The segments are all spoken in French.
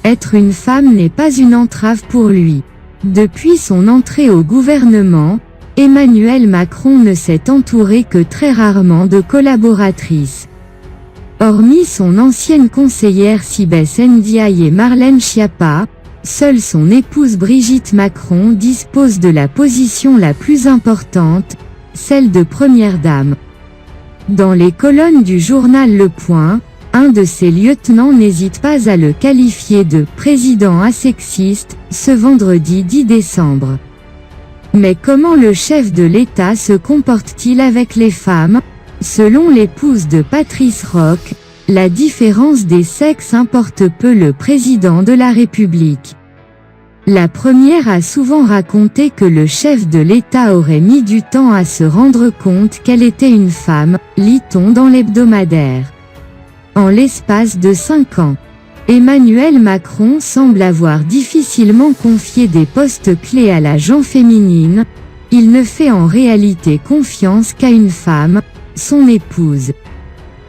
Être une femme n'est pas une entrave pour lui. Depuis son entrée au gouvernement, Emmanuel Macron ne s'est entouré que très rarement de collaboratrices. Hormis son ancienne conseillère Cybès Ndiaye et Marlène Schiappa, seule son épouse Brigitte Macron dispose de la position la plus importante, celle de première dame. Dans les colonnes du journal Le Point, un de ses lieutenants n'hésite pas à le qualifier de « président asexiste » ce vendredi 10 décembre. Mais comment le chef de l'État se comporte-t-il avec les femmes? Selon l'épouse de Patrice Roch, la différence des sexes importe peu le président de la République. La première a souvent raconté que le chef de l'État aurait mis du temps à se rendre compte qu'elle était une femme, lit-on dans l'hebdomadaire. En l'espace de 5 ans, Emmanuel Macron semble avoir difficilement confié des postes clés à la gent féminine. Il ne fait en réalité confiance qu'à une femme, son épouse.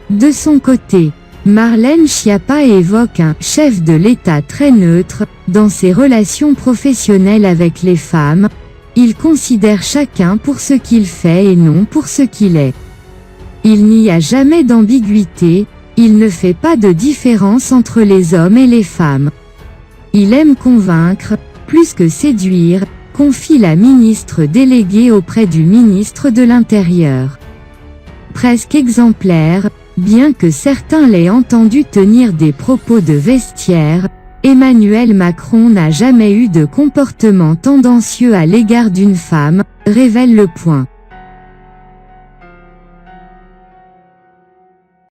De son côté, Marlène Schiappa évoque un « chef de l'État très neutre » dans ses relations professionnelles avec les femmes. Il considère chacun pour ce qu'il fait et non pour ce qu'il est. Il n'y a jamais d'ambiguïté, il ne fait pas de différence entre les hommes et les femmes. Il aime convaincre, plus que séduire, confie la ministre déléguée auprès du ministre de l'Intérieur. Presque exemplaire, bien que certains l'aient entendu tenir des propos de vestiaire, Emmanuel Macron n'a jamais eu de comportement tendancieux à l'égard d'une femme, révèle Le Point.